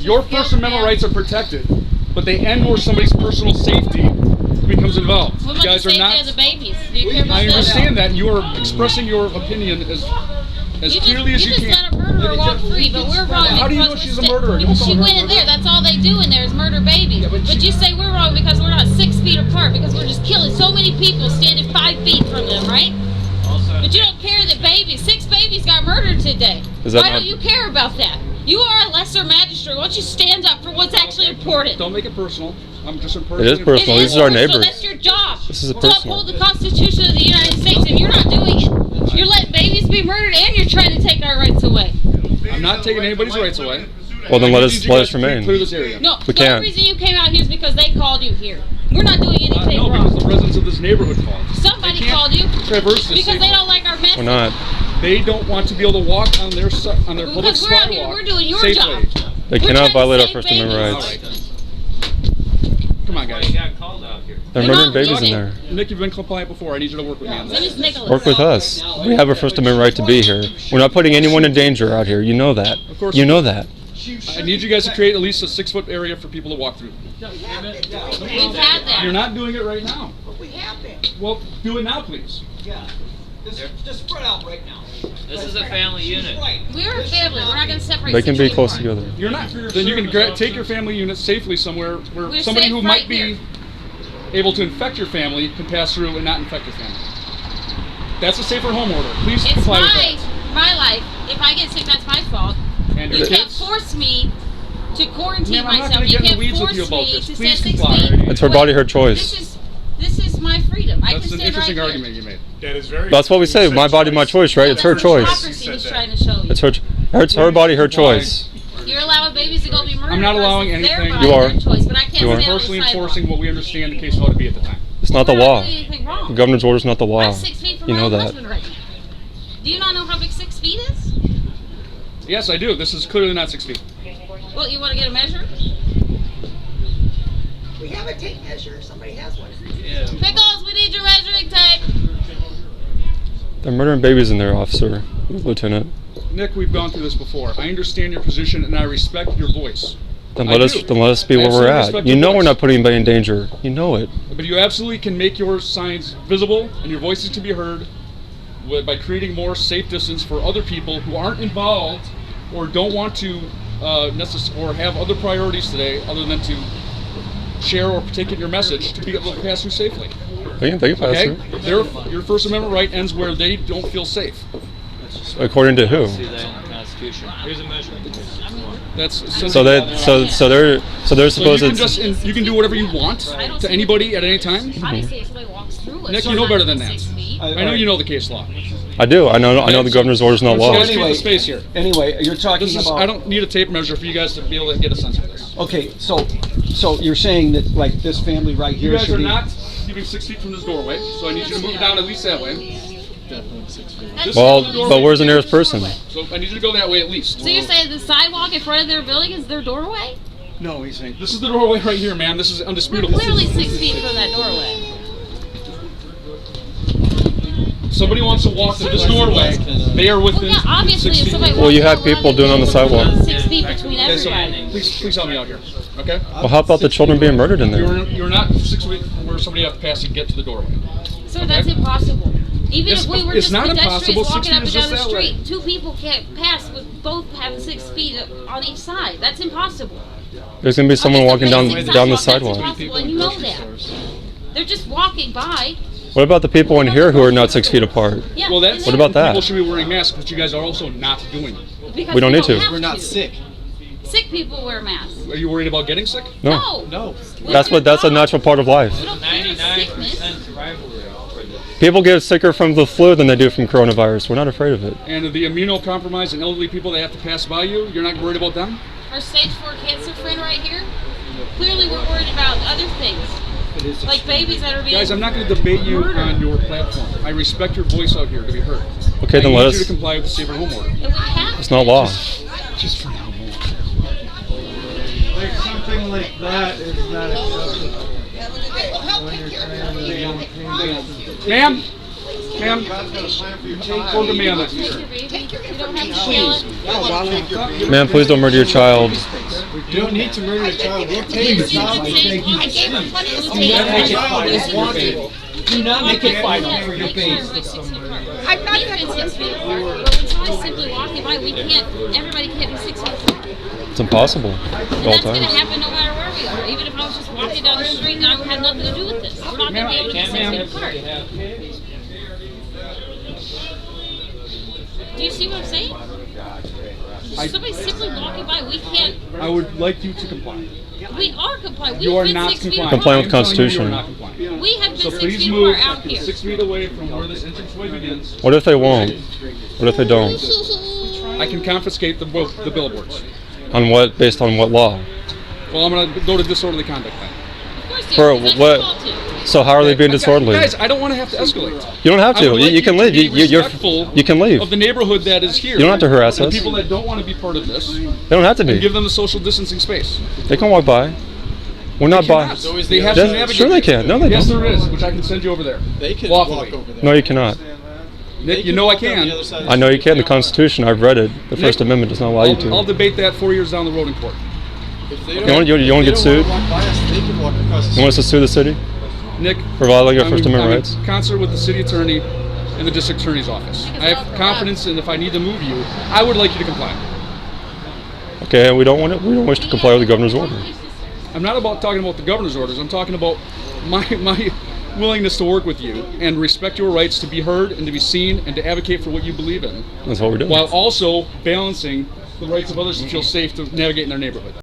Your First Amendment rights are protected, but they end where somebody's personal safety becomes involved. What You guys are not. The babies? Do you care about I understand that. You are expressing your opinion as clearly as you can. You just let a murderer walk free, but we're wrong. How do you know she's a murderer? Because she went in there. That's all they do in there is murder babies. Yeah, but you say we're wrong because we're not 6 feet apart, because we're just killing so many people standing 5 feet from them, right? But you don't care that 6 babies got murdered today. Why don't you care about that? You are a lesser magistrate. Why don't you stand up for what's actually important? Don't make it personal. I'm just It is personal. These are our neighbors. That's your job. This is a to personal. uphold the Constitution of the United States, and you're not doing it. You're letting babies be murdered, and you're trying to take our rights away. I'm not taking anybody's rights away. Well, then let us remain. Clear this area. No, we the can't. only reason you came out here is because they called you here. We're not doing anything No, wrong. because the residents of this neighborhood called. Somebody called you Traverse this because they don't like our message. We're not. They don't want to be able to walk on their public Because we're out here, sidewalk we're doing your safely. job. They cannot violate our First Amendment rights. Right. Come on, guys. They're murdering babies in there. Nick, you've been compliant before. I need you to work with me on So this. does Nicholas. Work with us. We have a First Amendment right to be here. We're not putting anyone in danger out here. You know that. Of course You know that. I need you guys to create at least a 6-foot area for people to walk through. We've had that. You're not doing it right now. We have been. Well, do it now, please. Yeah. Just spread out right now. This is a family unit. Right. We're a family. We're not going to separate. They can be 6 feet close apart. together. You're not. Then you can take your family unit safely somewhere where We're somebody safe who right might be here. able to infect your family can pass through and not infect your family. That's a safer home order. Please It's comply with that. my life. If I get sick, that's my fault. And You your can't kids. force me to quarantine Ma'am, I'm not myself. gonna You get in the can't weeds with force you about me this. to Please stand 6 comply. feet. It's her body, her choice. This is my freedom. I That's can an stand interesting right argument you made. That is very. That's what we say. My body, my choice, right? It's her choice. Hypocrisy he's trying to show you. It's her body, her choice. You're allowing babies to go be murdered. I'm not allowing versus their anything. body, You are. their choice, but I can't You are. stand on the Personally sidewalk. enforcing what we understand the case law to be at the time. It's not the We're law. doing anything The wrong. governor's order is not the law. I'm 6 feet from You my know own that. husband right now. Do you not know how big 6 feet is? Yes, I do. This is clearly not 6 feet. Well, you want to get a measure? We have a tape measure. Somebody has one. Pickles, we need your measuring tape. They're murdering babies in there, officer, lieutenant. Nick, we've gone through this before. I understand your position and I respect your voice. Then I let us be I where we're absolutely at. respect You your know we're voice. not putting anybody in danger. You know it. But you absolutely can make your signs visible and your voices can be heard by creating more safe distance for other people who aren't involved or don't want to or have other priorities today other than to share or partake in your message to be able to pass through safely. They can pass Okay? through. Your First Amendment right ends where they don't feel safe. According to who? See that in the Constitution. Here's a measurement. That's So they're so supposed you can to. you can do whatever you want to anybody at any time. Obviously, if somebody walks through it, Nick, it's you know not better than that. 6 feet. I know you know the case law. I do. I know the governor's order is not You law. guys keep the space here. Anyway, you're talking This is, about. I don't need a tape measure for you guys to be able to get a sense of this. Okay, so you're saying that like this family right You here guys should are be. not keeping 6 feet from this doorway, so I need you to move it down at least that way. That's Well, definitely but where's the their nearest person? doorway. So I need you to go that way at least. So you're saying the sidewalk in front of their building is their doorway? No, he's saying. This is the doorway right here, ma'am. This is We're undisputable. clearly 6 feet from that doorway. Somebody wants to walk to this doorway, they are Well, within yeah, obviously, 6 if feet. somebody Well, you walks have over people doing on the sidewalk. 6 feet between Okay, so everybody. please help me out here, okay? Well, how about the children being murdered in there? You're not 6 feet where somebody has to pass to get to the doorway. Sir, that's impossible. Even It's- if we were it's just not pedestrians impossible. 6 walking up feet and is down just the that way. street, 2 people can't pass with both having 6 feet on each side. That's impossible. There's gonna be someone Okay, walking so down basic down the sidewalk, sidewalk. That's impossible, and you know that. They're just walking by. What about the people in here who are not 6 feet apart? Yeah, Well, that's What about that? People should be wearing masks, but you guys are also not doing it. because We don't need to. have We're not sick. Sick people wear masks. Are you worried about getting sick? No. No. That's a natural part of life. We don't fear sickness. 99% survival rate for this. People get sicker from the flu than they do from coronavirus. We're not afraid of it. And the immunocompromised and elderly people that have to pass by you, you're not worried about them? Our stage 4 cancer friend right here, clearly we're worried about other things. Like babies that are being Guys, I'm not going to debate you murdered. on your platform. I respect your voice out here to be heard. Okay, then I let need you to us. comply with the safer home order. And we have It's not law. Just for now. Like something like that is not acceptable. When you're trying to maintain distance. Ma'am? Ma'am? God's got a plan for your Take hold of me on this. Take your baby. You don't have to kill it. Ma'am, please don't murder your child. You don't need to murder a child. We'll take the child and take you I to gave her sleep. plenty of Do not make it space. final. Do not make it final for your baby. I'm not going to 6 feet apart, but when somebody's simply walking by, everybody can't be 6 feet apart. It's impossible And at all that's going to times. happen no matter where we are. Even if I was just walking down the street and I had nothing to do with this. We're not going to be able to be 6 feet apart. Do you see what I'm saying? Somebody's simply walking by, we can't. I would like you to comply. We are complying. You are We've been not 6 feet complying. apart. Complying with I'm telling you, Constitution. You are not complying. We have been So 6 please feet move apart out here. 6 feet away from where this entranceway begins. What if they won't? What if they don't? I can confiscate the billboards. On what? Based on what law? Well, I'm going to go to disorderly conduct then. Of course, For because that's what? what to. So how are they being disorderly? Guys, I don't want to have to escalate. You don't have I to. would like You can to leave. be You're respectful you can leave. of the neighborhood that is here. You don't have to harass and us. people that don't want to be part of this, They don't have to and be. give them the social distancing space. They can walk by. We're not by. Cannot. They have to Yes, navigate. sure they can. No, they Yes, don't. there is, which I can send you over there. They can Lawfully. walk over there. No, you cannot. Nick, you know I can. I know you can. The Constitution, I've read it. The First Amendment does not allow you I'll to. debate that 4 years down the road in court. If they You want to get sued? Walk by us, they can walk across the You want us to sue the city Nick, for violating our I'm First in- Amendment I'm rights? in concert with the city attorney and the district attorney's office. I have confidence in if I need to move you, I would like you to comply. Okay, we don't want it. We don't wish to comply with the governor's order. I'm not talking about the governor's orders. I'm talking about my willingness to work with you and respect your rights to be heard and to be seen and to advocate for what you believe in, That's what we're doing. while also balancing the rights of others to feel safe to navigate in their neighborhood.